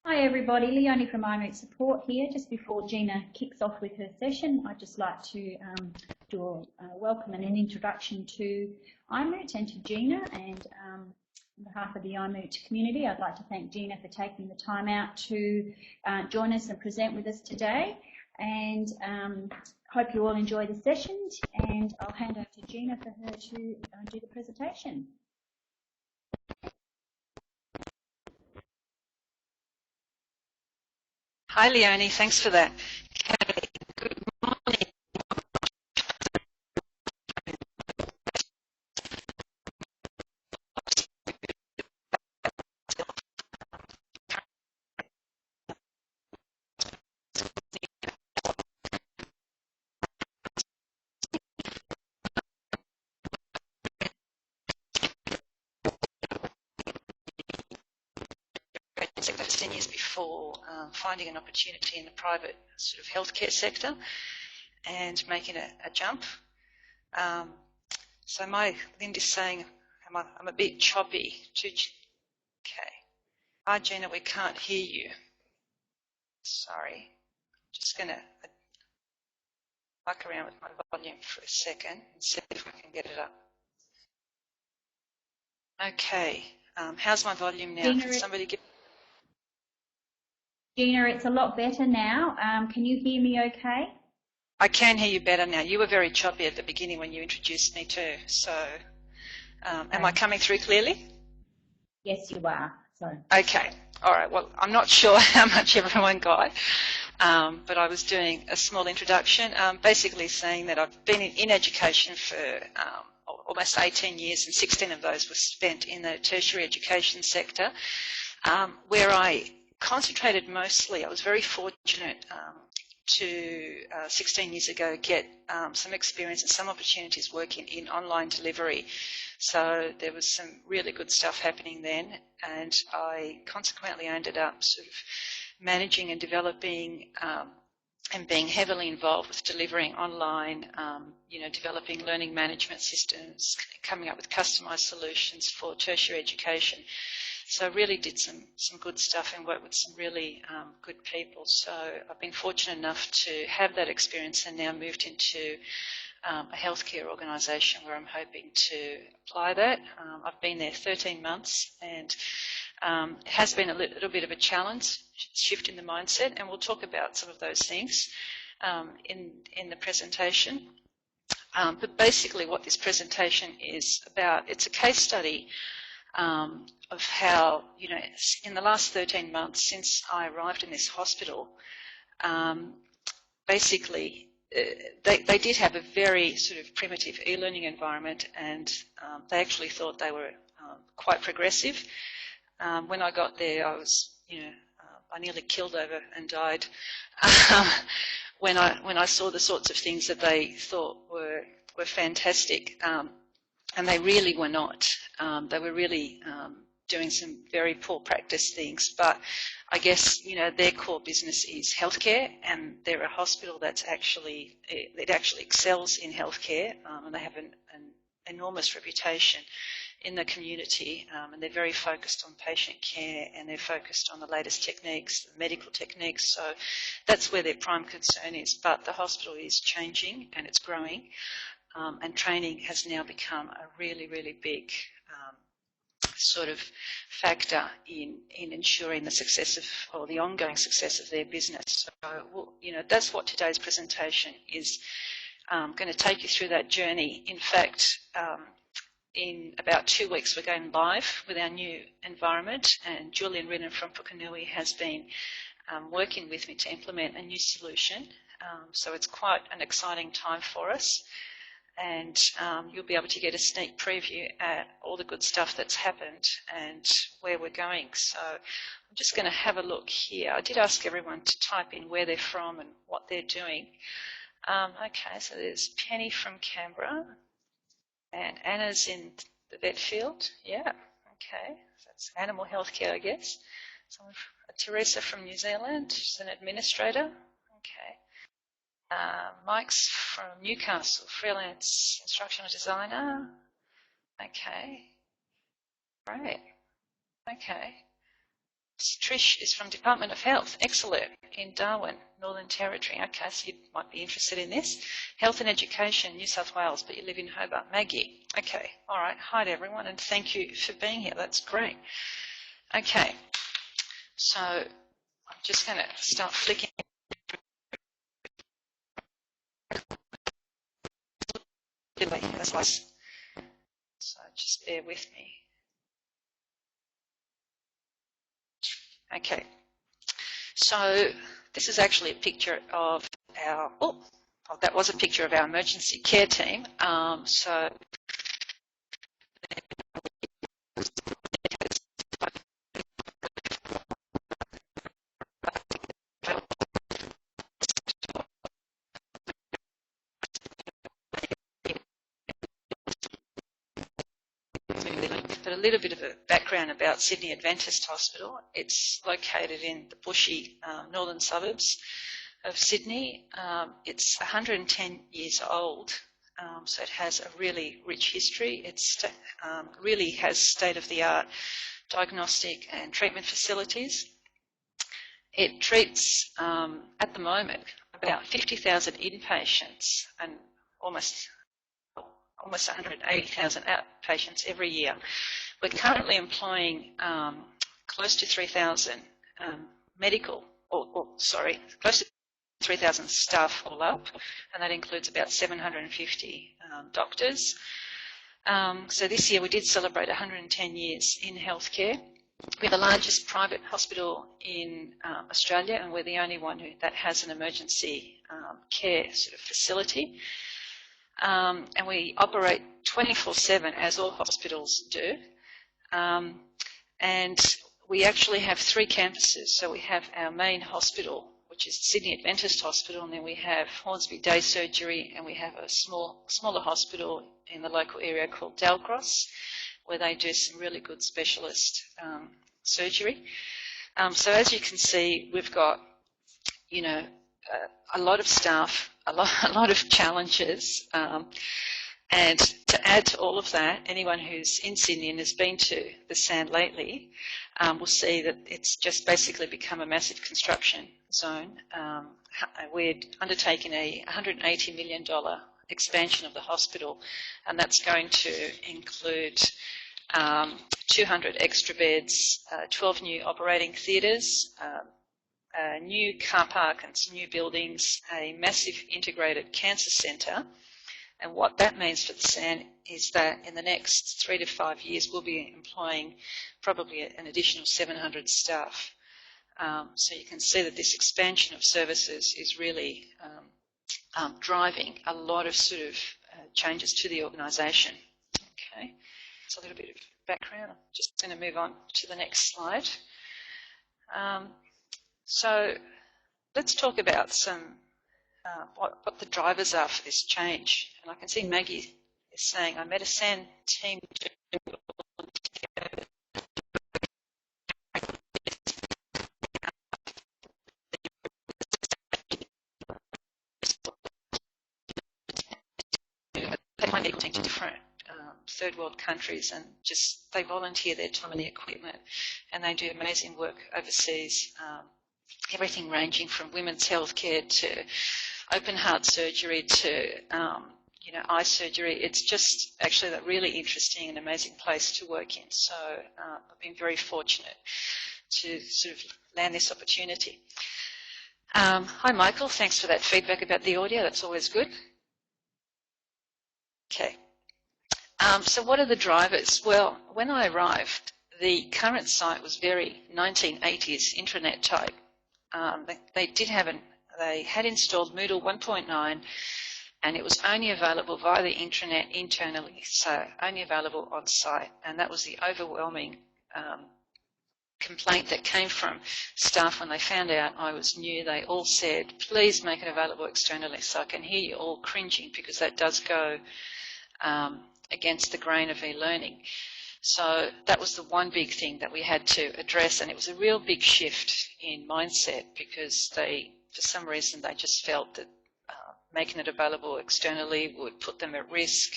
Hi everybody, Leonie from iMoot Support here. Just before Gina kicks off with her session, I'd just like to do a welcome and an introduction to iMoot and to Gina. And on behalf of the iMoot community, I'd like to thank Gina for taking the time out to join us and present with us today. And hope you all enjoy the sessions, and I'll hand over to Gina for her to do the presentation. Hi Leonie, thanks for that. Okay, good morning. Sector 10 years before finding an opportunity in the private sort of healthcare sector and making a jump. So my Linda's saying I'm a bit choppy. Okay. Hi Gina, we can't hear you. Sorry. I'm just going to muck around with my volume for a second and see if we can get it up. Okay. How's my volume now? Gina, can somebody give? Gina, it's a lot better now. Can you hear me okay? I can hear you better now. You were very choppy at the beginning when you introduced me too. So am I coming through clearly? Yes, you are. Sorry. Okay. All right. Well, I'm not sure how much everyone got, but I was doing a small introduction, basically saying that I've been in education for almost 18 years, and 16 of those were spent in the tertiary education sector, where I concentrated mostly. I was very fortunate to 16 years ago get some experience and some opportunities working in online delivery. So there was some really good stuff happening then, and I consequently ended up sort of managing and developing and being heavily involved with delivering online, developing learning management systems, coming up with customized solutions for tertiary education. So I really did some good stuff and worked with some really good people. So I've been fortunate enough to have that experience and now moved into a healthcare organisation where I'm hoping to apply that. I've been there 13 months, and it has been a little bit of a challenge, shift in the mindset, and we'll talk about some of those things in the presentation. But basically what this presentation is about, it's a case study of how, in the last 13 months since I arrived in this hospital, basically they did have a very sort of primitive e-learning environment, and they actually thought they were quite progressive. When I got there, I was, I nearly killed over and died when I saw the sorts of things that they thought were fantastic, and they really were not. They were really doing some very poor practice things, but I guess, their core business is healthcare, and they're a hospital that actually excels in healthcare, and they have an enormous reputation in the community, and they're very focused on patient care, and they're focused on the latest techniques, the medical techniques, so that's where their prime concern is. But the hospital is changing and it's growing, and training has now become a really, really big sort of factor in ensuring the success of, or the ongoing success of their business. So, that's what today's presentation is going to take you through that journey. In fact, in about 2 weeks we're going live with our new environment, and Julian Rinnan from Pukunui has been working with me to implement a new solution. So it's quite an exciting time for us. And you'll be able to get a sneak preview at all the good stuff that's happened and where we're going. So I'm just going to have a look here. I did ask everyone to type in where they're from and what they're doing. Okay, so there's Penny from Canberra, and Anna's in the vet field. Yeah, okay, so that's animal healthcare, I guess. Teresa from New Zealand, she's an administrator. Okay. Mike's from Newcastle, freelance instructional designer. Okay, great. Okay. Trish is from Department of Health. Excellent. In Darwin, Northern Territory. Okay, so you might be interested in this. Health and Education, New South Wales, but you live in Hobart. Maggie. Okay, all right. Hi to everyone, and thank you for being here. That's great. Okay, so I'm just going to start flicking. That's nice. So just bear with me. Okay, so this is actually a picture of our, that was a picture of our emergency care team. So but a little bit of a background about Sydney Adventist Hospital. It's located in the bushy northern suburbs of Sydney. It's 110 years old, so it has a really rich history. It really has state-of-the-art diagnostic and treatment facilities. It treats, at the moment, about 50,000 inpatients and almost 180,000 outpatients every year. We're currently employing close to 3,000 close to 3,000 staff all up, and that includes about 750 doctors. So this year we did celebrate 110 years in healthcare. We're the largest private hospital in Australia, and we're the only one that has an emergency care sort of facility. And we operate 24/7, as all hospitals do. And we actually have 3 campuses. So we have our main hospital, which is Sydney Adventist Hospital, and then we have Hornsby Day Surgery, and we have a smaller hospital in the local area called Dalcross, where they do some really good specialist surgery. So as you can see, we've got, you know, a lot of staff, a lot of challenges, and to add to all of that, anyone who's in Sydney and has been to the Sand lately will see that it's just basically become a massive construction zone. We're undertaking a $180 million expansion of the hospital, and that's going to include 200 extra beds, 12 new operating theatres, a new car park and some new buildings, a massive integrated cancer centre. And what that means for the Sand is that in the next 3 to 5 years we'll be employing probably an additional 700 staff. So you can see that this expansion of services is really driving a lot of sort of changes to the organisation. Okay, it's a little bit of background. I'm just going to move on to the next slide. So let's talk about some what the drivers are for this change. And I can see Maggie is saying, I met a Sand team they find equal to different third world countries, and just they volunteer their time and the equipment, and they do amazing work overseas. Everything ranging from women's healthcare to open heart surgery to eye surgery. It's just actually a really interesting and amazing place to work in. So I've been very fortunate to sort of land this opportunity. Hi Michael, thanks for that feedback about the audio. That's always good. Okay. So what are the drivers? Well, when I arrived, the current site was very 1980s intranet type. They had installed Moodle 1.9, and it was only available via the intranet internally, so only available on site. And that was the overwhelming complaint that came from staff when they found out I was new. They all said, please make it available externally. So I can hear you all cringing, because that does go against the grain of e-learning. So that was the one big thing that we had to address, and it was a real big shift in mindset, because for some reason, they just felt that making it available externally would put them at risk,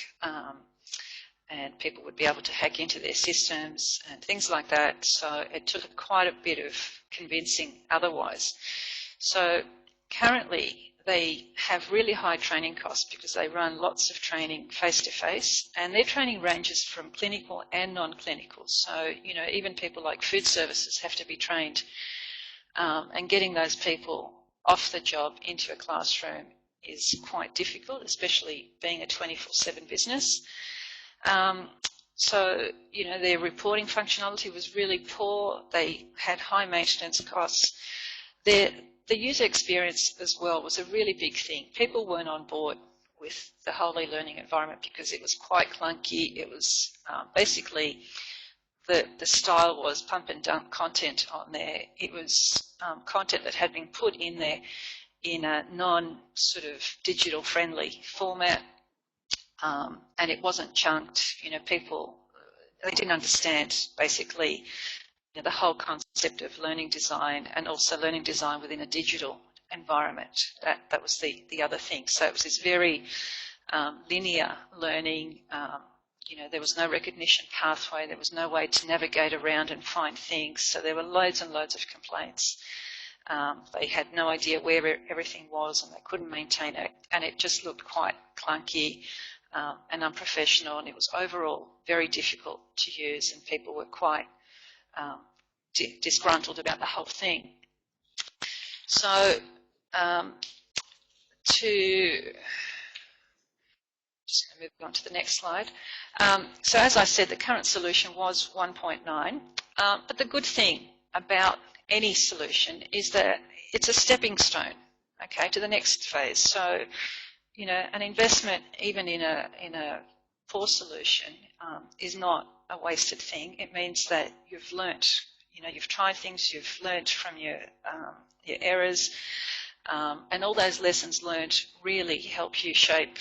and people would be able to hack into their systems and things like that. So it took quite a bit of convincing otherwise. So currently they have really high training costs because they run lots of training face-to-face, and their training ranges from clinical and non-clinical. So, you know, even people like food services have to be trained, and getting those people off the job into a classroom is quite difficult, especially being a 24/7 business. So, you know, their reporting functionality was really poor. They had high maintenance costs. The user experience as well was a really big thing. People weren't on board with the whole e-learning environment because it was quite clunky. It was basically the style was pump and dump content on there. It was content that had been put in there in a non-sort of digital-friendly format, and it wasn't chunked. You know, people, they didn't understand basically the whole concept of learning design, and also learning design within a digital environment. That was the other thing. So it was this very linear learning. You know, there was no recognition pathway. There was no way to navigate around and find things. So there were loads and loads of complaints. They had no idea where everything was, and they couldn't maintain it. And it just looked quite clunky and unprofessional, and it was overall very difficult to use, and people were quite disgruntled about the whole thing. So just going to move on to the next slide. So as I said, the current solution was 1.9, but the good thing about any solution is that it's a stepping stone, okay, to the next phase. So, you know, an investment even in a poor solution is not a wasted thing. It means that you've learnt, you know, you've tried things, you've learnt from your errors, and all those lessons learnt really help you shape,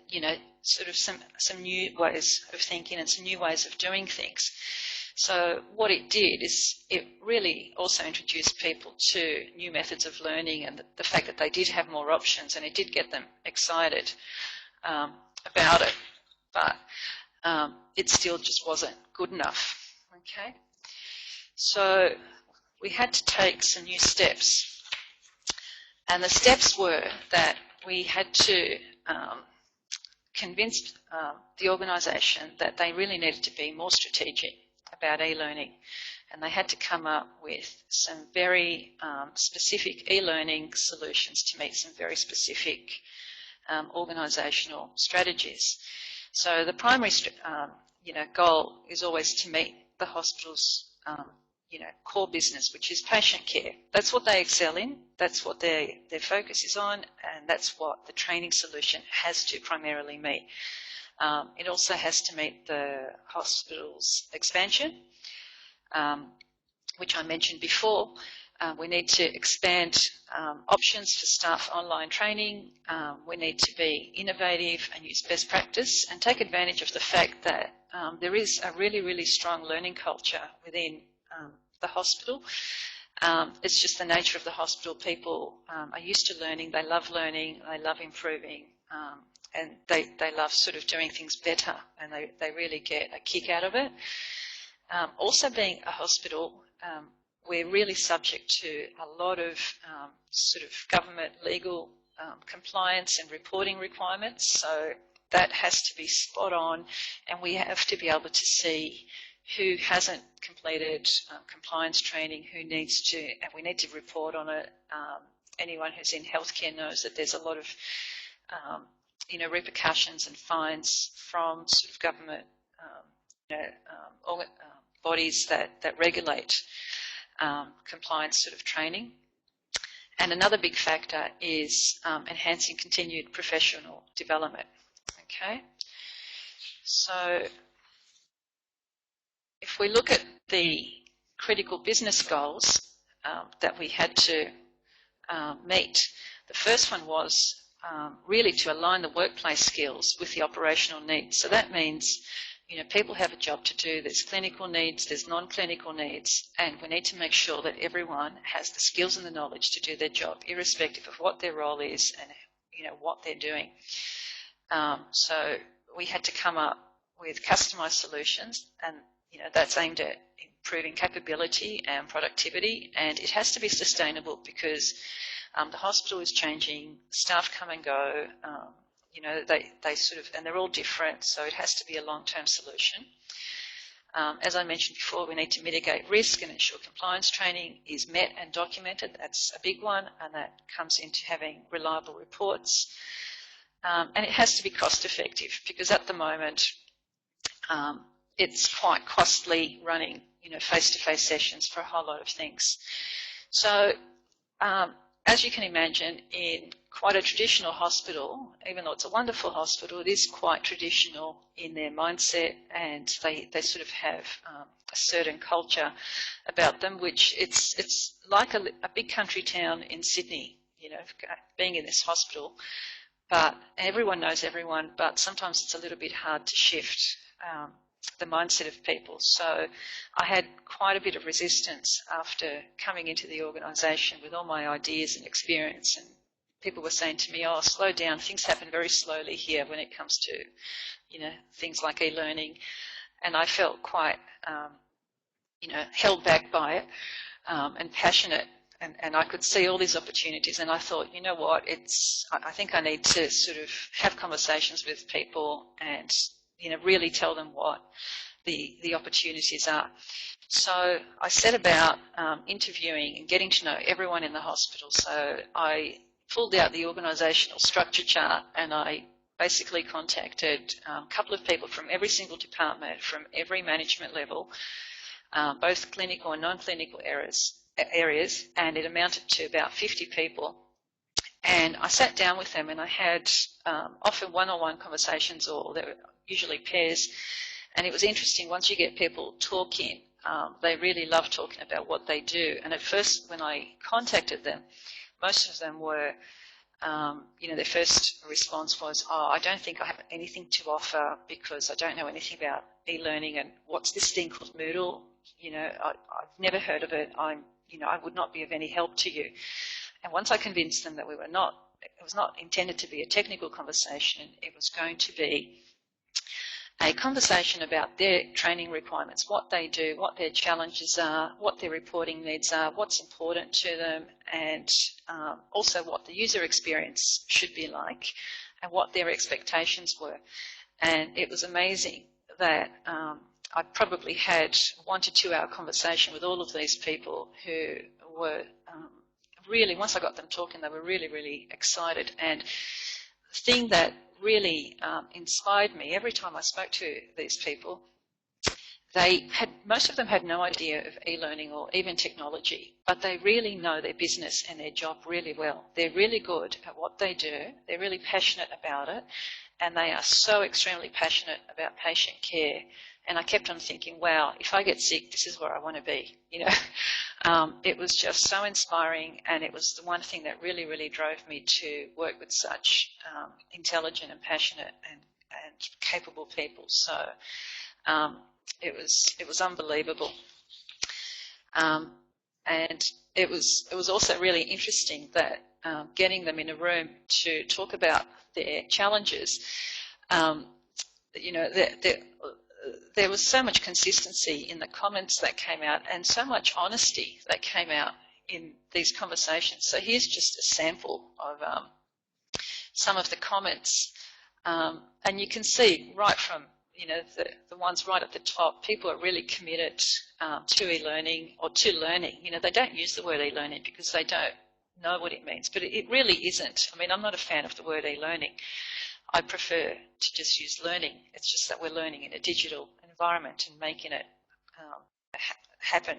you know, sort of some new ways of thinking and some new ways of doing things. So what it did is it really also introduced people to new methods of learning, and the fact that they did have more options, and it did get them excited about it. But it still just wasn't good enough. Okay, so we had to take some new steps, and the steps were that we had to convince the organisation that they really needed to be more strategic about e-learning, and they had to come up with some very specific e-learning solutions to meet some very specific organisational strategies. So the primary you know, goal is always to meet the hospital's you know, core business, which is patient care. That's what they excel in, that's what their focus is on, and that's what the training solution has to primarily meet. It also has to meet the hospital's expansion, which I mentioned before. We need to expand options for staff online training. We need to be innovative and use best practice and take advantage of the fact that there is a really, really strong learning culture within the hospital. It's just the nature of the hospital. People are used to learning, they love improving, and they love sort of doing things better, and they really get a kick out of it. Also being a hospital, we're really subject to a lot of sort of government legal compliance and reporting requirements, so that has to be spot on, and we have to be able to see who hasn't completed compliance training, who needs to, and we need to report on it. Anyone who's in healthcare knows that there's a lot of you know, repercussions and fines from sort of government you know, bodies that regulate compliance sort of training. And another big factor is enhancing continued professional development. Okay, so if we look at the critical business goals that we had to meet, the first one was really to align the workplace skills with the operational needs. So that means, you know, people have a job to do. There's clinical needs, there's non-clinical needs, and we need to make sure that everyone has the skills and the knowledge to do their job, irrespective of what their role is and, you know, what they're doing. So we had to come up with customised solutions, and that's aimed at improving capability and productivity, and it has to be sustainable because the hospital is changing, staff come and go, they sort of, and they're all different, so it has to be a long-term solution. As I mentioned before, we need to mitigate risk and ensure compliance training is met and documented. That's a big one, and that comes into having reliable reports. And it has to be cost effective because at the moment it's quite costly running face-to-face sessions for a whole lot of things. So as you can imagine, in quite a traditional hospital, even though it's a wonderful hospital, it is quite traditional in their mindset, and they sort of have a certain culture about them, which it's like a big country town in Sydney, being in this hospital. But everyone knows everyone, but sometimes it's a little bit hard to shift the mindset of people. So I had quite a bit of resistance after coming into the organisation with all my ideas and experience, and people were saying to me, oh, slow down, things happen very slowly here when it comes to, things like e-learning. And I felt quite, held back by it and passionate. And I could see all these opportunities, and I thought, you know what, I think I need to sort of have conversations with people and, really tell them what the opportunities are. So I set about interviewing and getting to know everyone in the hospital. So I pulled out the organisational structure chart, and I basically contacted a couple of people from every single department, from every management level, both clinical and non-clinical areas, and it amounted to about 50 people. And I sat down with them, and I had often one-on-one conversations, or there were usually pairs. And it was interesting, once you get people talking, they really love talking about what they do. And at first, when I contacted them, most of them were, their first response was, oh, I don't think I have anything to offer because I don't know anything about e-learning, and what's this thing called Moodle? I've never heard of it. I would not be of any help to you. And once I convinced them that it was not intended to be a technical conversation, it was going to be a conversation about their training requirements, what they do, what their challenges are, what their reporting needs are, what's important to them, and also what the user experience should be like and what their expectations were. And it was amazing that I probably had 1 to 2 hour conversation with all of these people who were really, once I got them talking, they were really, really excited. And the thing that really inspired me every time I spoke to these people, most of them had no idea of e-learning or even technology, but they really know their business and their job really well. They're really good at what they do. They're really passionate about it, and they are so extremely passionate about patient care. And I kept on thinking, wow, if I get sick, this is where I want to be. It was just so inspiring, and it was the one thing that really, really drove me to work with such intelligent and passionate and capable people. So it was unbelievable, and it was also really interesting that getting them in a room to talk about their challenges. There was so much consistency in the comments that came out, and so much honesty that came out in these conversations. So here's just a sample of some of the comments, and you can see right from the ones right at the top, people are really committed to e-learning or to learning. They don't use the word e-learning because they don't know what it means, but it really isn't. I mean, I'm not a fan of the word e-learning. I prefer to just use learning. It's just that we're learning in a digital environment and making it happen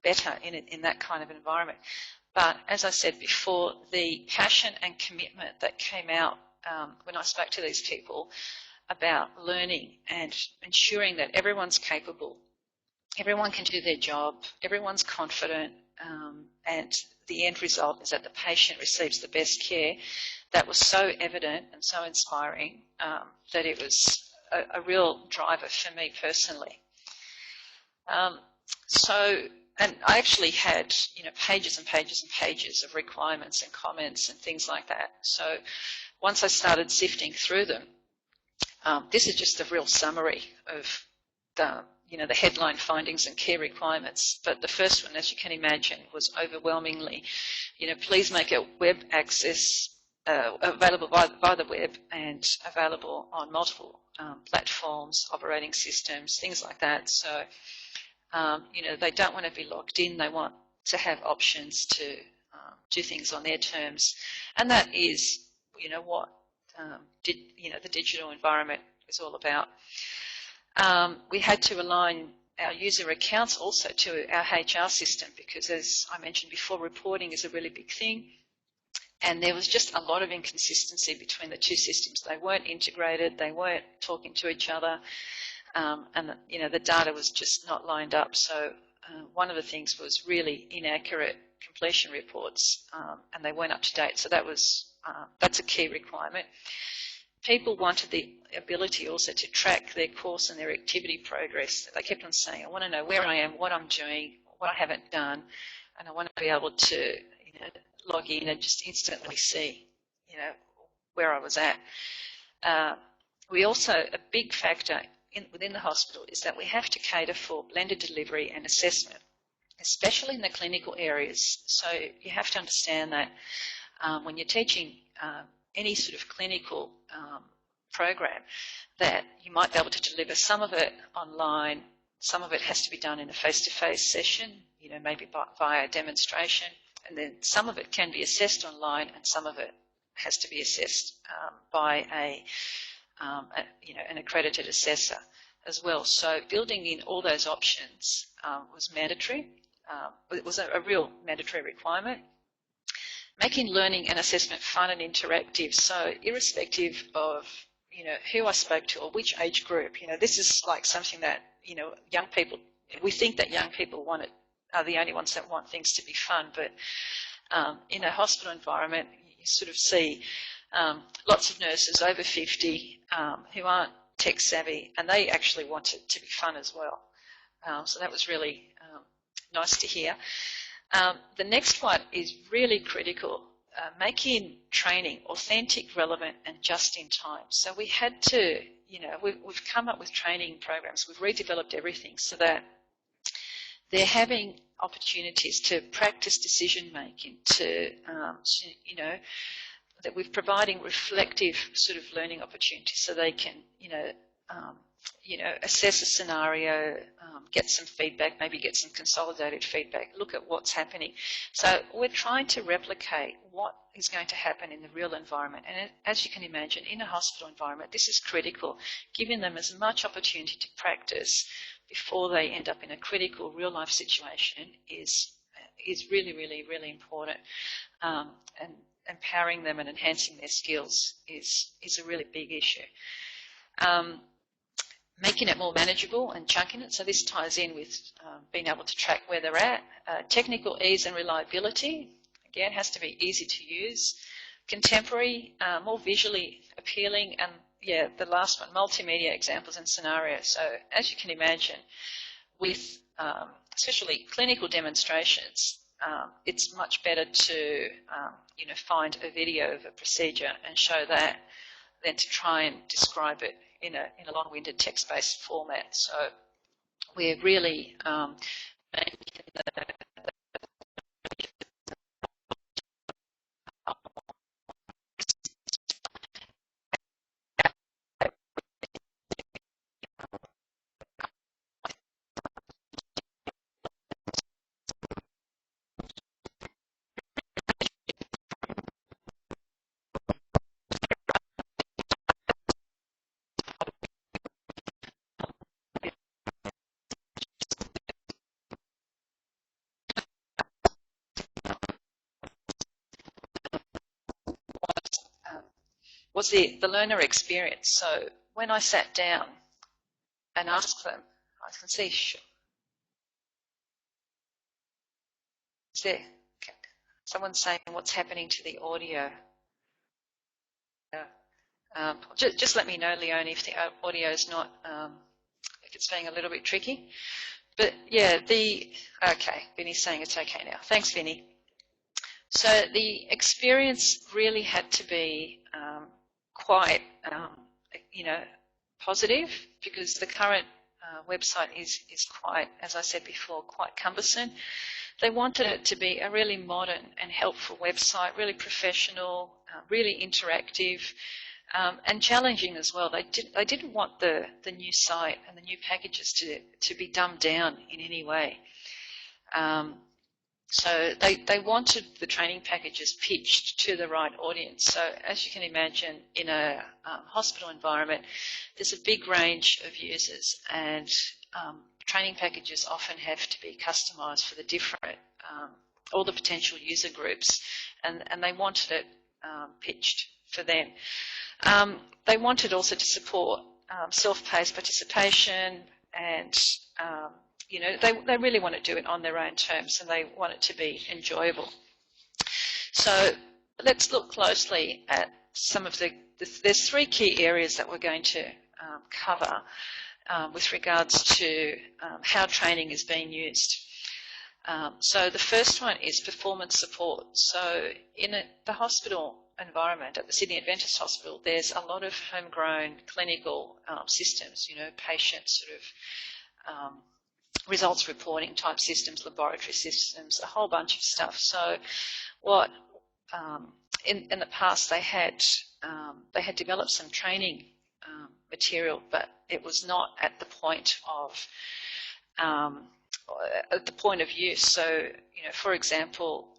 better in that kind of environment. But as I said before, the passion and commitment that came out when I spoke to these people about learning and ensuring that everyone's capable, everyone can do their job, everyone's confident, and the end result is that the patient receives the best care. That was so evident and so inspiring that it was a real driver for me personally. And I actually had, pages and pages and pages of requirements and comments and things like that. So once I started sifting through them, this is just a real summary of the headline findings and key requirements. But the first one, as you can imagine, was overwhelmingly, please make a web access available by the web and available on multiple platforms, operating systems, things like that. So, they don't want to be locked in. They want to have options to do things on their terms. And that is, what the digital environment is all about. We had to align our user accounts also to our HR system because, as I mentioned before, reporting is a really big thing. And there was just a lot of inconsistency between the two systems. They weren't integrated. They weren't talking to each other. And the data was just not lined up. So one of the things was really inaccurate completion reports, and they weren't up to date. So that's a key requirement. People wanted the ability also to track their course and their activity progress. They kept on saying, I want to know where I am, what I'm doing, what I haven't done, and I want to be able to log in and just instantly see where I was at. We also, a big factor within the hospital is that we have to cater for blended delivery and assessment, especially in the clinical areas. So you have to understand that when you're teaching any sort of clinical program, that you might be able to deliver some of it online, some of it has to be done in a face-to-face session, maybe via a demonstration, and then some of it can be assessed online and some of it has to be assessed by an accredited assessor as well. So building in all those options was mandatory. It was a real mandatory requirement. Making learning and assessment fun and interactive. So irrespective of who I spoke to or which age group, this is like something that young people. We think that young people are the only ones that want things to be fun, but in a hospital environment, you sort of see lots of nurses over 50 who aren't tech savvy, and they actually want it to be fun as well. So that was really nice to hear. The next one is really critical, making training authentic, relevant, and just in time. So we had to, we've come up with training programs. We've redeveloped everything so that they're having opportunities to practice decision making, that we're providing reflective sort of learning opportunities so they can, assess a scenario, get some feedback, maybe get some consolidated feedback, look at what's happening. So we're trying to replicate what is going to happen in the real environment. And as you can imagine, in a hospital environment, this is critical, giving them as much opportunity to practice before they end up in a critical real-life situation is really, really, really important. And empowering them and enhancing their skills is a really big issue. Making it more manageable and chunking it. So this ties in with being able to track where they're at. Technical ease and reliability, again, has to be easy to use. Contemporary, more visually appealing, and yeah, the last one, multimedia examples and scenarios. So as you can imagine, with especially clinical demonstrations, it's much better to find a video of a procedure and show that than to try and describe it in a long-winded text-based format. So we're really making was the learner experience. So when I sat down and asked them, I can see, is there someone saying what's happening to the audio? Just let me know, Leonie, if the audio is not, if it's being a little bit tricky. But yeah, okay, Vinny's saying it's okay now. Thanks, Vinny. So the experience really had to be quite, positive, because the current website is quite, as I said before, quite cumbersome. They wanted it to be a really modern and helpful website, really professional, really interactive, and challenging as well. They didn't want the new site and the new packages to be dumbed down in any way. So they wanted the training packages pitched to the right audience. So as you can imagine, in a hospital environment, there's a big range of users, and training packages often have to be customised for the different, all the potential user groups, and they wanted it pitched for them. They wanted also to support self-paced participation, and you know, they really want to do it on their own terms, and they want it to be enjoyable. So let's look closely at some of there's three key areas that we're going to cover with regards to how training is being used. So the first one is performance support. So in the hospital environment at the Sydney Adventist Hospital, there's a lot of homegrown clinical systems, you know, patient sort of results reporting type systems, laboratory systems, a whole bunch of stuff. So what in the past they had developed some training material, but it was not at the point of use. So, you know, for example,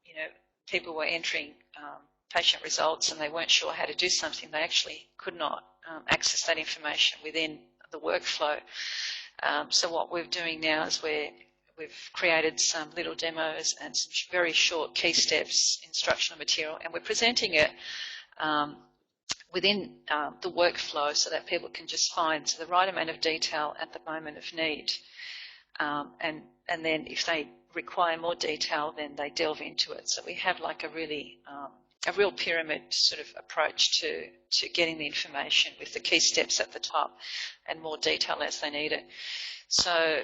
you know, people were entering patient results and they weren't sure how to do something. They actually could not access that information within the workflow. So what we're doing now is we've created some little demos and some very short key steps instructional material, and we're presenting it within the workflow so that people can just find the right amount of detail at the moment of need. And then if they require more detail, then they delve into it. So we have like a real pyramid sort of approach to getting the information, with the key steps at the top and more detail as they need it. So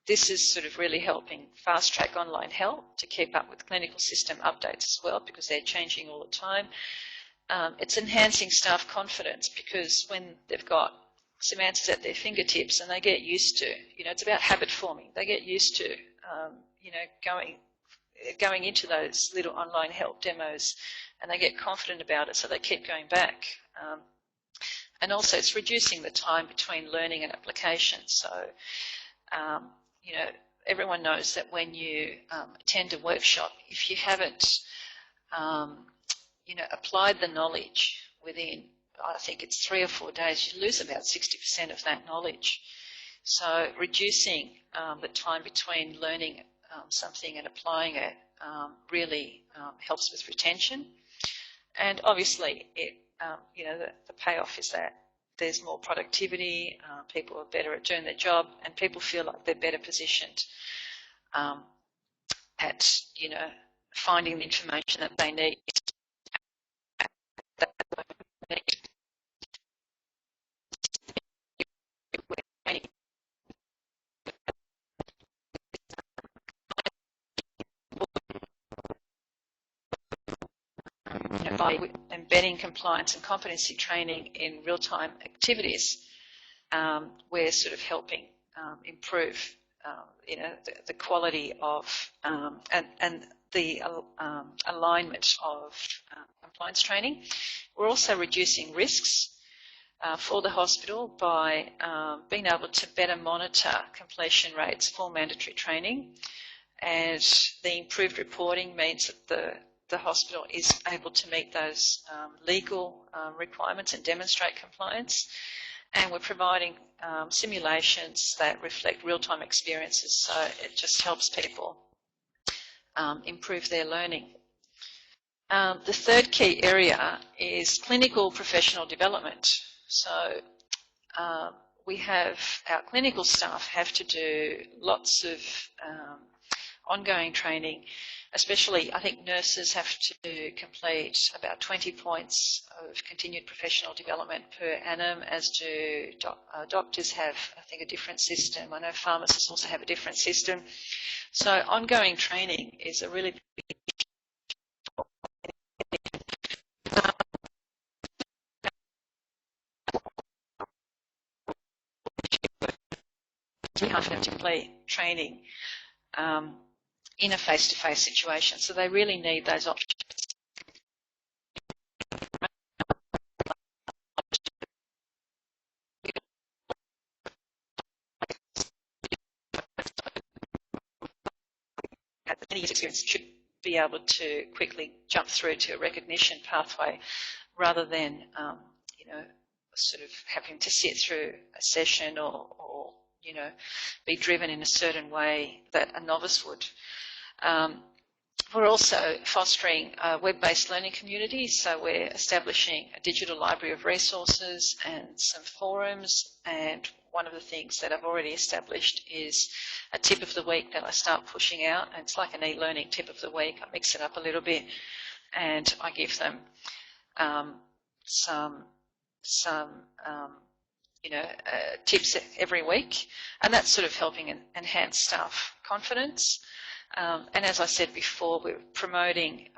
this is sort of really helping fast-track online help to keep up with clinical system updates as well, because they're changing all the time. It's enhancing staff confidence, because when they've got some answers at their fingertips and they get used to, you know, it's about habit forming. They get used to, you know, going into those little online help demos, and they get confident about it, so they keep going back. And also it's reducing the time between learning and application. So, you know, everyone knows that when you attend a workshop, if you haven't, you know, applied the knowledge within, I think it's 3 or 4 days, you lose about 60% of that knowledge. So reducing the time between learning something and applying it really helps with retention. And obviously, it, you know, the payoff is that there's more productivity, people are better at doing their job, and people feel like they're better positioned at, you know, finding the information that they need. You know, by embedding compliance and competency training in real-time activities, we're sort of helping improve, you know, the quality of and the alignment of compliance training. We're also reducing risks for the hospital by being able to better monitor completion rates for mandatory training, and the improved reporting means that the hospital is able to meet those legal requirements and demonstrate compliance. And we're providing simulations that reflect real-time experiences, so it just helps people improve their learning. The third key area is clinical professional development. So we have, our clinical staff have to do lots of ongoing training. Especially, I think nurses have to complete about 20 points of continued professional development per annum, as do doctors have, I think, a different system. I know pharmacists also have a different system. So ongoing training is a really big to be confident to complete training in a face-to-face situation. So they really need those options. At the years experience should be able to quickly jump through to a recognition pathway rather than sort of having to sit through a session or be driven in a certain way that a novice would. We're also fostering a web-based learning community, so we're establishing a digital library of resources and some forums, and one of the things that I've already established is a tip of the week that I start pushing out, and it's like an e-learning tip of the week. I mix it up a little bit and I give them some tips every week, and that's sort of helping enhance staff confidence. And as I said before, we're promoting,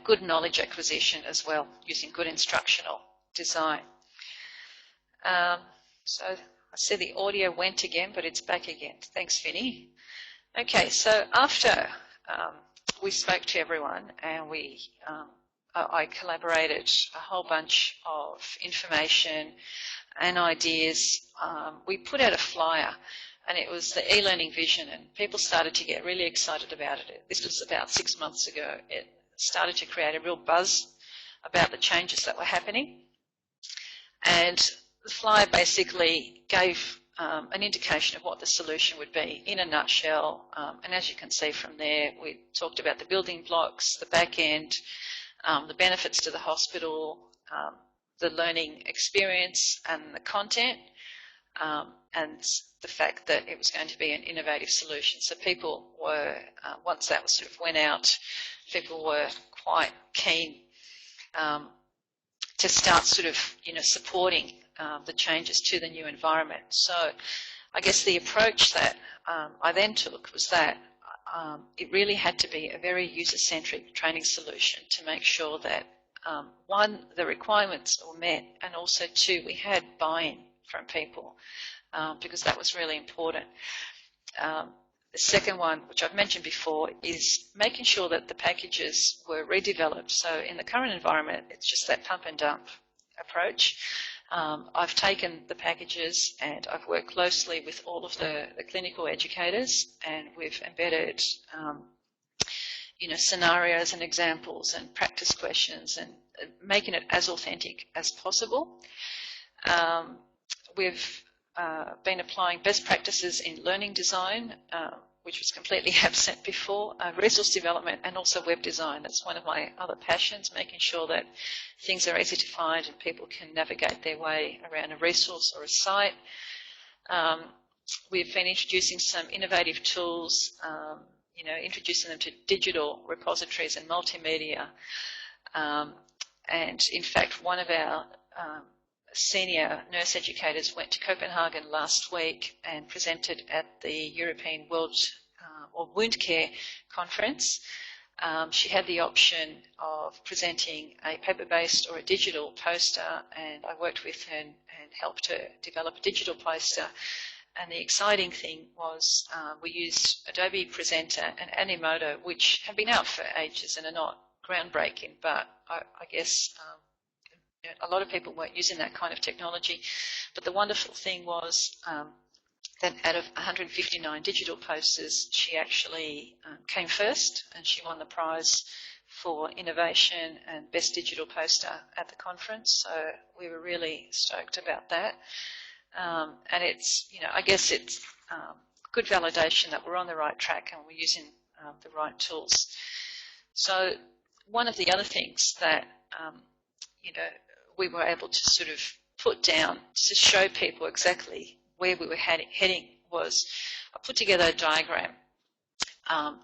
good knowledge acquisition as well, using good instructional design. So I said the audio went again, but it's back again. Thanks, Vinny. Okay, so after we spoke to everyone and I collaborated a whole bunch of information and ideas. We put out a flyer, and it was the e-learning vision, and people started to get really excited about it. This was about 6 months ago. It started to create a real buzz about the changes that were happening. And the flyer basically gave an indication of what the solution would be in a nutshell. And as you can see from there, we talked about the building blocks, the back end, the benefits to the hospital, the learning experience and the content, and the fact that it was going to be an innovative solution. So people were, once that sort of went out, people were quite keen to start sort of, supporting the changes to the new environment. So I guess the approach that I then took was that it really had to be a very user-centric training solution to make sure that, one, the requirements were met, and also, two, we had buy-in from people, because that was really important. The second one, which I've mentioned before, is making sure that the packages were redeveloped. So in the current environment, it's just that pump and dump approach. I've taken the packages and I've worked closely with all of the clinical educators, and we've embedded scenarios and examples and practice questions, and making it as authentic as possible. We've been applying best practices in learning design, which was completely absent before, resource development, and also web design. That's one of my other passions, making sure that things are easy to find and people can navigate their way around a resource or a site. We've been introducing some innovative tools, introducing them to digital repositories and multimedia. And in fact, one of our senior nurse educators went to Copenhagen last week and presented at the European World or Wound Care Conference. She had the option of presenting a paper-based or a digital poster, and I worked with her and helped her develop a digital poster. And the exciting thing was we used Adobe Presenter and Animoto, which have been out for ages and are not groundbreaking, but I guess a lot of people weren't using that kind of technology. But the wonderful thing was that out of 159 digital posters, she actually came first, and she won the prize for innovation and best digital poster at the conference. So we were really stoked about that. And it's, I guess it's good validation that we're on the right track and we're using the right tools. So one of the other things that, we were able to sort of put down to show people exactly where we were heading was I put together a diagram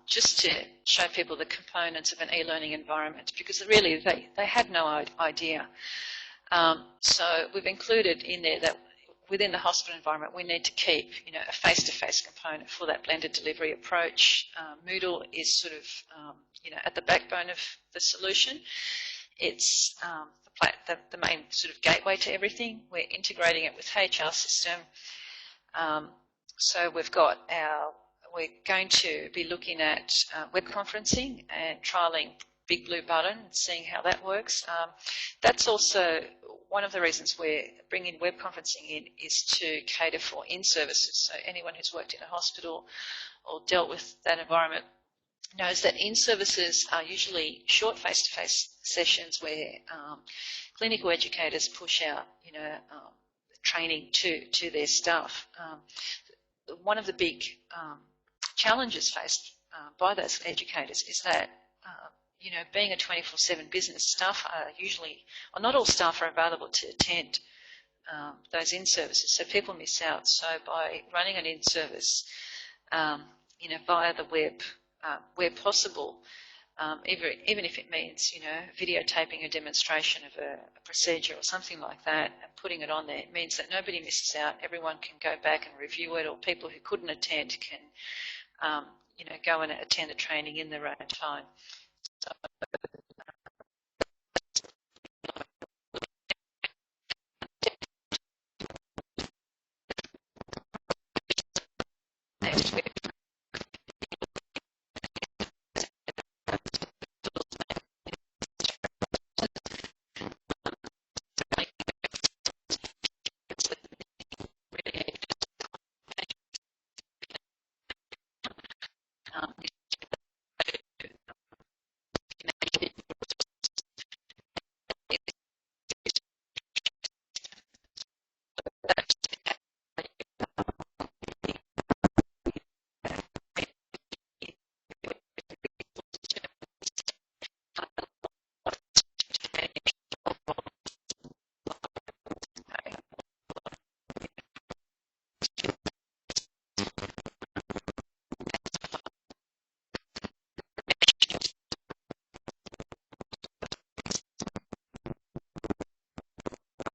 just to show people the components of an e-learning environment, because really they had no idea. So we've included in there that within the hospital environment, we need to keep, a face-to-face component for that blended delivery approach. Moodle is sort of, at the backbone of the solution. It's the main sort of gateway to everything. We're integrating it with HR system. So we're going to be looking at web conferencing and trialling Big Blue Button and seeing how that works. That's also one of the reasons we're bringing web conferencing in, is to cater for in-services. So anyone who's worked in a hospital or dealt with that environment knows that in-services are usually short face-to-face sessions where clinical educators push out, training to their staff. One of the big challenges faced by those educators is that, being a 24/7 business, staff are usually, or not all staff are available to attend those in-services, so people miss out. So by running an in-service, via the web, where possible, even if it means, videotaping a demonstration of a procedure or something like that and putting it on there, it means that nobody misses out. Everyone can go back and review it, or people who couldn't attend can, go and attend the training in their own time.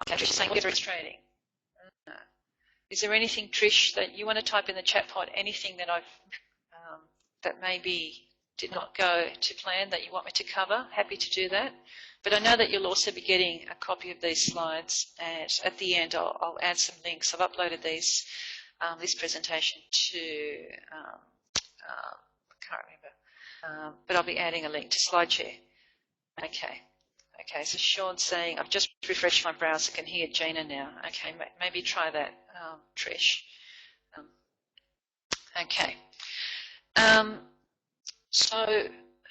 So, Trish is saying, whether it's training. Is there anything, Trish, that you want to type in the chat pod, anything that I've that maybe did not go to plan that you want me to cover? Happy to do that. But I know that you'll also be getting a copy of these slides, and at the end I'll add some links. I've uploaded this presentation to, I can't remember, but I'll be adding a link to SlideShare. Okay, so Sean's saying, I've just refreshed my browser, can hear Gina now. Okay, maybe try that, Trish. Okay. So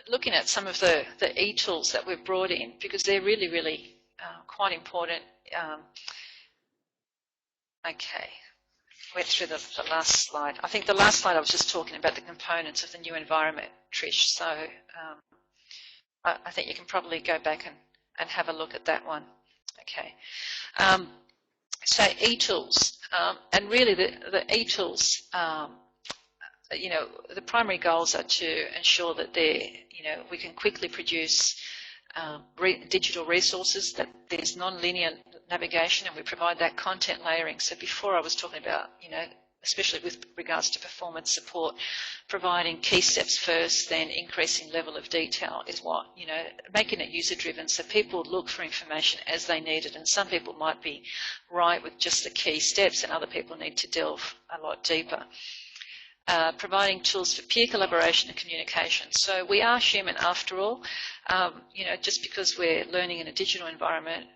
looking at some of the e-tools that we've brought in, because they're really, really quite important. Okay, went through the last slide. I think the last slide I was just talking about the components of the new environment, Trish. So I think you can probably go back and have a look at that one. Okay. So e-tools, and really the e-tools, the primary goals are to ensure that we can quickly produce digital resources, that there's non-linear navigation, and we provide that content layering. So before I was talking about, especially with regards to performance support, providing key steps first, then increasing level of detail is what, making it user-driven so people look for information as they need it. And some people might be right with just the key steps, and other people need to delve a lot deeper. Providing tools for peer collaboration and communication. So we are human after all. Just because we're learning in a digital environment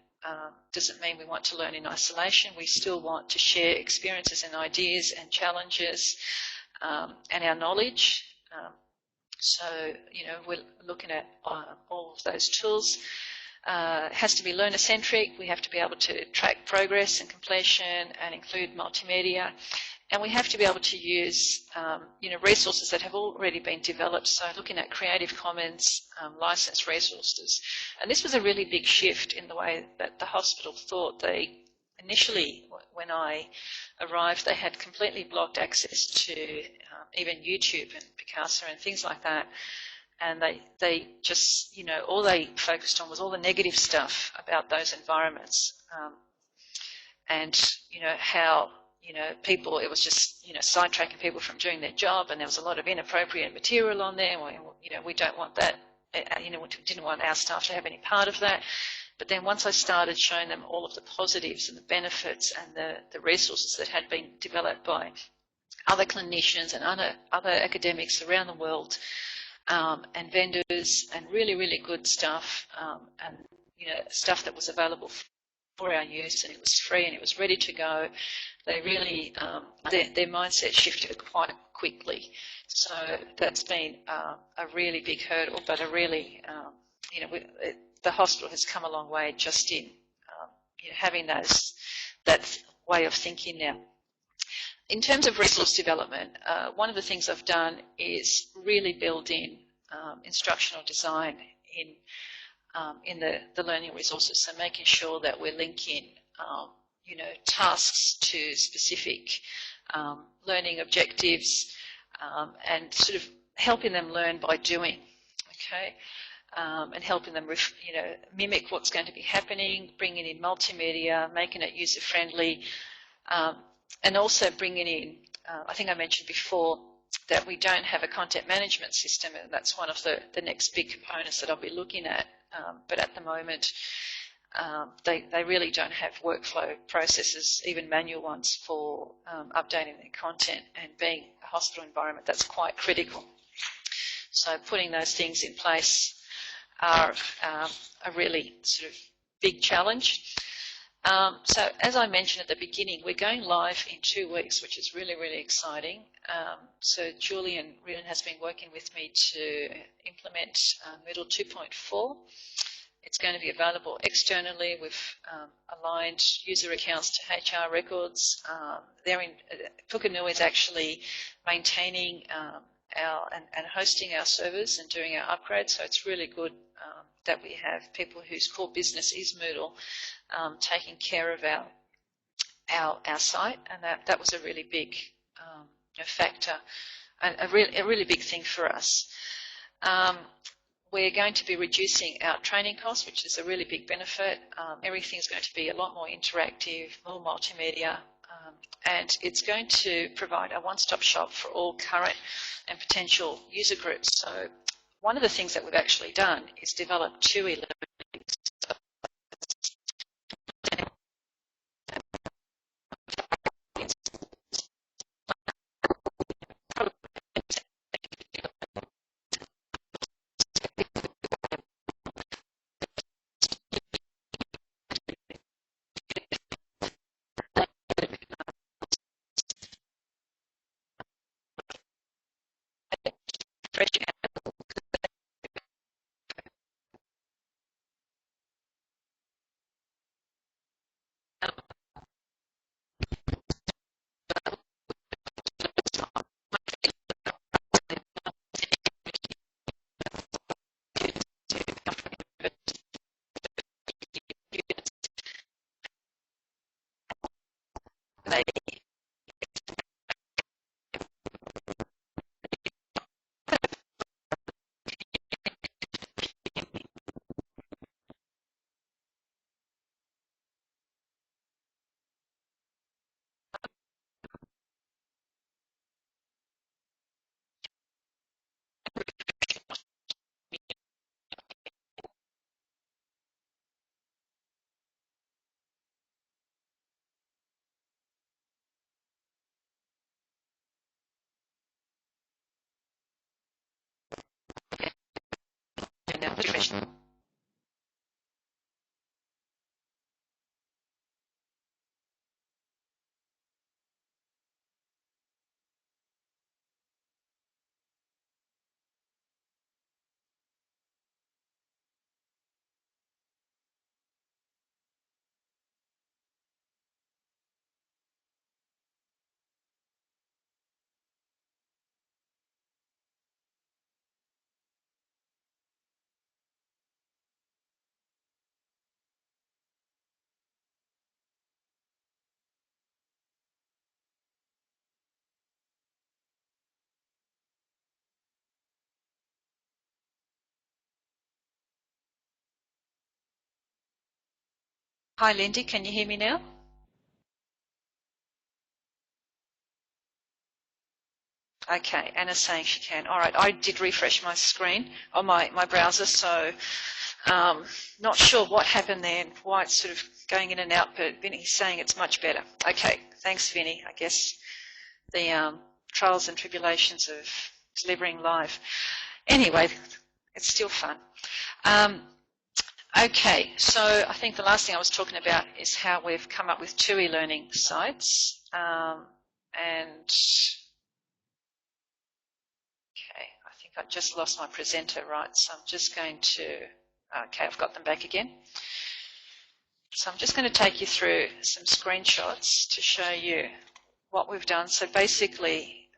doesn't mean we want to learn in isolation. We still want to share experiences and ideas and challenges and our knowledge. So we're looking at all of those tools. It has to be learner-centric. We have to be able to track progress and completion and include multimedia. And we have to be able to use, resources that have already been developed. So looking at Creative Commons licensed resources. And this was a really big shift in the way that the hospital thought. They initially, when I arrived, they had completely blocked access to even YouTube and Picasa and things like that. And they just, all they focused on was all the negative stuff about those environments. And, how people, it was just, sidetracking people from doing their job, and there was a lot of inappropriate material on there. We don't want that. We didn't want our staff to have any part of that. But then once I started showing them all of the positives and the benefits and the resources that had been developed by other clinicians and other academics around the world, and vendors, and really, really good stuff, and stuff that was available for our use, and it was free and it was ready to go. They really, their mindset shifted quite quickly. So that's been a really big hurdle, but a really, the hospital has come a long way just in having that way of thinking now. In terms of resource development, one of the things I've done is really build in instructional design in the learning resources, so making sure that we're linking tasks to specific learning objectives, and sort of helping them learn by doing, okay, and helping them mimic what's going to be happening, bringing in multimedia, making it user-friendly, and also bringing in, I think I mentioned before, that we don't have a content management system, and that's one of the next big components that I'll be looking at. But at the moment, they really don't have workflow processes, even manual ones, for updating their content, and being a hospital environment, that's quite critical. So putting those things in place are a really sort of big challenge. So as I mentioned at the beginning, we're going live in 2 weeks, which is really, really exciting. So Julian Ridden has been working with me to implement Moodle 2.4. It's going to be available externally. We've aligned user accounts to HR records. Pukunui is actually maintaining and hosting our servers and doing our upgrades, so it's really good that we have people whose core business is Moodle taking care of our site, and that was a really big factor, and a really big thing for us. We're going to be reducing our training costs, which is a really big benefit. Everything's going to be a lot more interactive, more multimedia, and it's going to provide a one-stop shop for all current and potential user groups. So one of the things that we've actually done is develop 2 e-learning. Hi, Lindy, can you hear me now? Okay, Anna's saying she can. All right, I did refresh my screen on my browser, so not sure what happened there and why it's sort of going in and out, but Vinny's saying it's much better. Okay, thanks, Vinny. I guess the trials and tribulations of delivering live. Anyway, it's still fun. Okay, so I think the last thing I was talking about is how we've come up with 2 e-learning sites. And okay, I think I just lost my presenter, right? So I'm just going to, okay, I've got them back again. So I'm just going to take you through some screenshots to show you what we've done. So basically,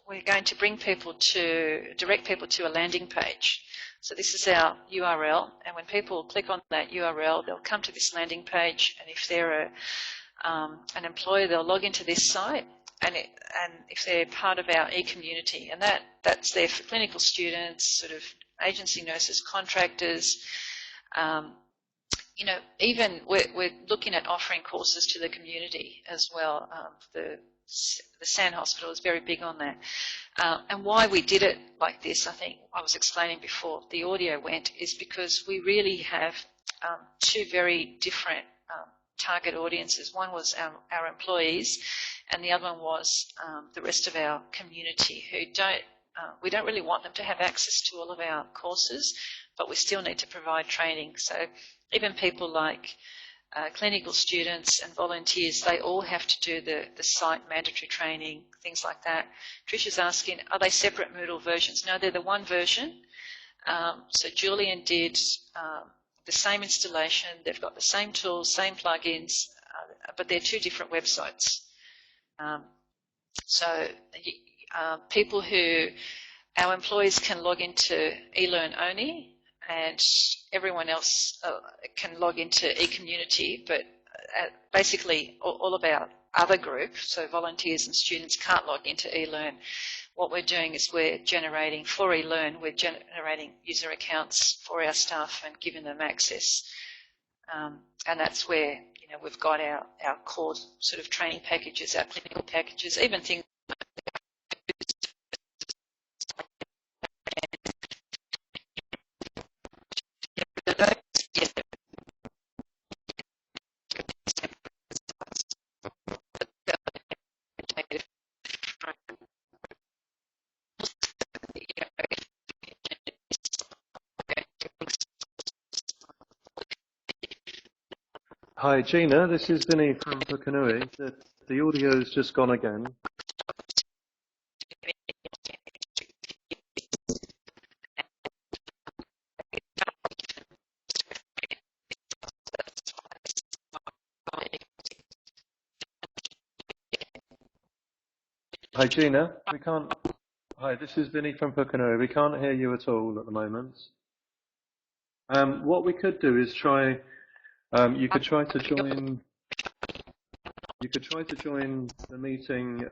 we're going to direct people to a landing page. So this is our URL, and when people click on that URL, they'll come to this landing page, and if they're an employer, they'll log into this site, and if they're part of our e-community, and that's there for clinical students, sort of agency nurses, contractors, you know, even we're looking at offering courses to the community as well. The San Hospital is very big on that. And why we did it like this, I think I was explaining before the audio went, is because we really have 2 very different target audiences. One was our employees, and the other one was the rest of our community who we don't really want them to have access to all of our courses, but we still need to provide training. So even people like clinical students and volunteers, they all have to do the site mandatory training, things like that. Trisha's asking, are they separate Moodle versions? No, they're the one version. So Julian did the same installation. They've got the same tools, same plugins, but they're 2 different websites. So people our employees can log into eLearn only, and everyone else can log into eCommunity, but basically all of our other group, so volunteers and students, can't log into eLearn. What we're doing is we're generating, for eLearn, we're generating user accounts for our staff and giving them access. And that's where, you know, we've got our core sort of training packages, our clinical packages, even things Hi Gina, this is Vinny from Pukunui. The audio's just gone again. Hi Gina, we can't. Hi, this is Vinny from Pukunui. We can't hear you at all at the moment. What we could do is try. You could try to join. You could try to join the meeting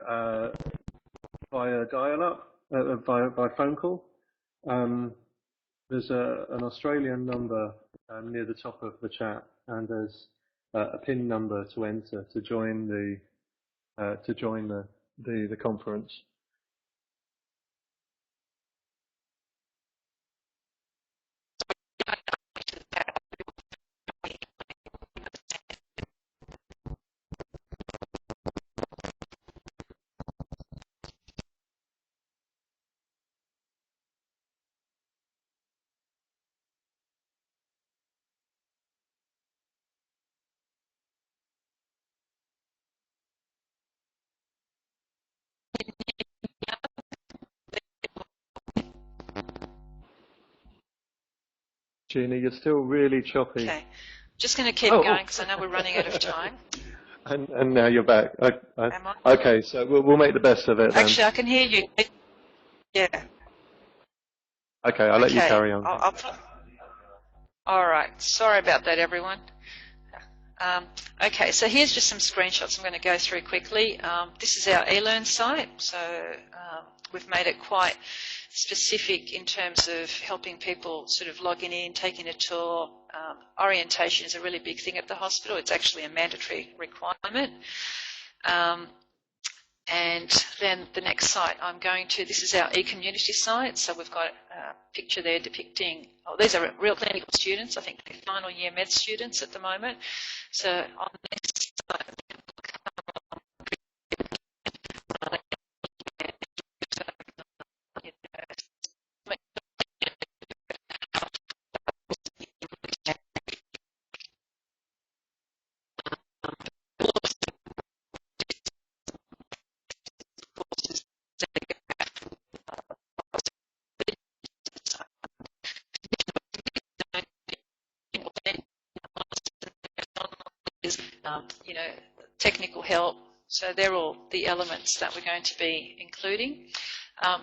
via dial-up, by phone call. There's an Australian number near the top of the chat, and there's a PIN number to enter to join the conference. Gina, you're still really choppy. Okay, just going to keep going because I know we're running out of time. And now you're back. Am I? Okay, so we'll make the best of it then. Actually, I can hear you. Yeah. Okay, I'll let you carry on. All right. Sorry about that, everyone. Okay, so here's just some screenshots I'm going to go through quickly. This is our eLearn site, so we've made it quite specific in terms of helping people sort of logging in, taking a tour. Orientation is a really big thing at the hospital. It's actually a mandatory requirement. And then the next site I'm going to, this is our e-community site. So we've got a picture there depicting, these are real clinical students. I think they're final year med students at the moment. So on this site, you know, technical help. So they're all the elements that we're going to be including.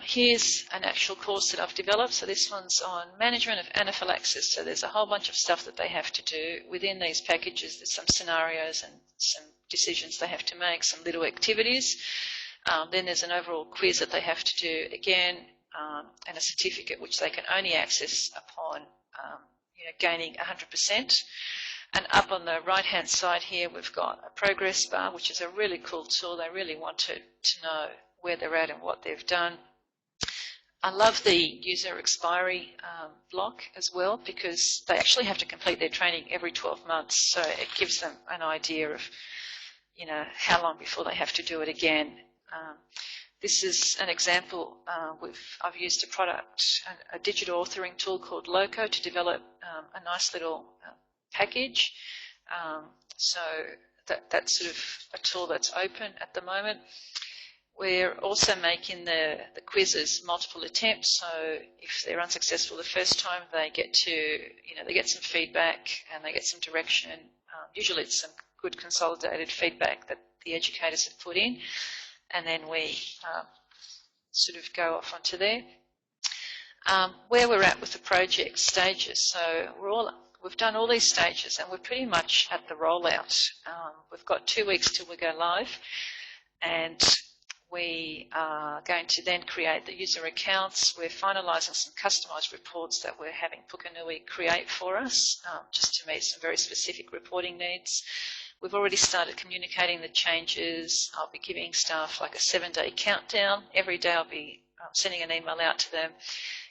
Here's an actual course that I've developed. So this one's on management of anaphylaxis. So there's a whole bunch of stuff that they have to do. Within these packages, there's some scenarios and some decisions they have to make, some little activities. Then there's an overall quiz that they have to do again, and a certificate which they can only access upon you know, gaining 100%. And up on the right-hand side here, we've got a progress bar, which is a really cool tool. They really want to know where they're at and what they've done. I love the user expiry block as well, because they actually have to complete their training every 12 months. So it gives them an idea of, you know, how long before they have to do it again. This is an example. I've used a digital authoring tool called Loco to develop a nice little package. So that's sort of a tool that's open at the moment. We're also making the quizzes multiple attempts. So if they're unsuccessful the first time, they get to, you know, they get some feedback and they get some direction. Usually it's some good consolidated feedback that the educators have put in, and then we sort of go off onto there. Where we're at with the project stages. So we've done all these stages and we're pretty much at the rollout. We've got 2 weeks till we go live, and we are going to then create the user accounts. We're finalising some customised reports that we're having Pukunui create for us, just to meet some very specific reporting needs. We've already started communicating the changes. I'll be giving staff like a 7-day countdown. Every day I'll be sending an email out to them,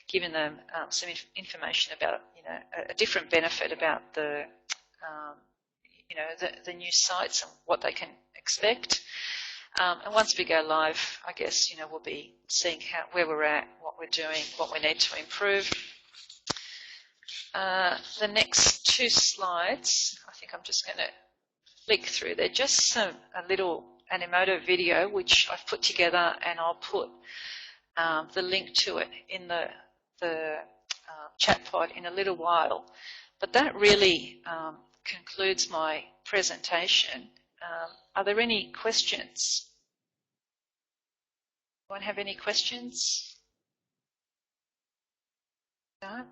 giving them some information about, you know, a different benefit about the, you know, the new sites and what they can expect. And once we go live, I guess, you know, we'll be seeing where we're at, what we're doing, what we need to improve. The next 2 slides, I think I'm just going to flick through. They're just a little Animoto video which I've put together, and I'll put the link to it in the chat pod in a little while. But that really concludes my presentation. Are there any questions? Anyone have any questions? No? Okay.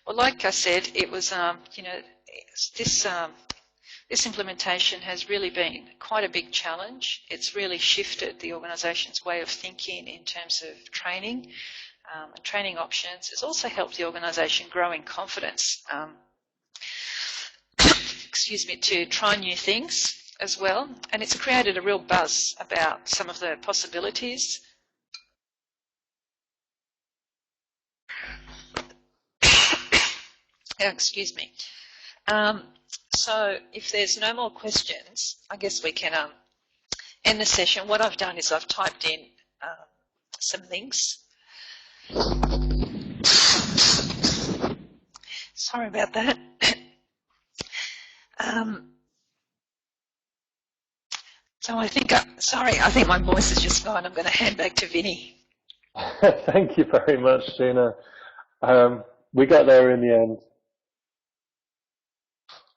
Well, like I said, it was, you know, this implementation has really been quite a big challenge. It's really shifted the organisation's way of thinking in terms of training and training options. It's also helped the organisation grow in confidence, excuse me, to try new things as well. And it's created a real buzz about some of the possibilities. Excuse me. So if there's no more questions, I guess we can end the session. What I've done is I've typed in some links. Sorry about that. So I think, I think my voice is just gone. I'm going to hand back to Vinny. Thank you very much, Gina. We got there in the end.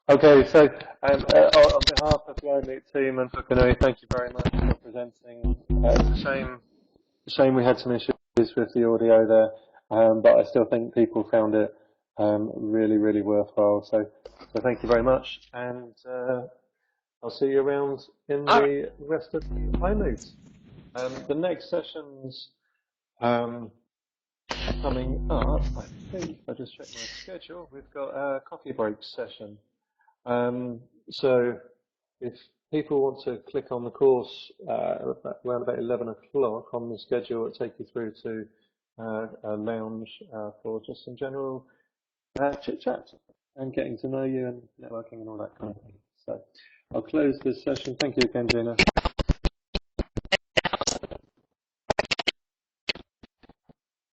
Okay, so on behalf of the iMoot team and Pukunui, thank you very much for presenting. It's a shame we had some issues with the audio there, but I still think people found it really, really worthwhile. So thank you very much, and I'll see you around in the rest of the iMoot. The next sessions coming up, I think, I just checked my schedule, we've got a coffee break session. So if people want to click on the course around about 11 o'clock on the schedule, it'll take you through to a lounge for just some general chit-chat and getting to know you and networking and all that kind of thing. So I'll close this session. Thank you again, Gina.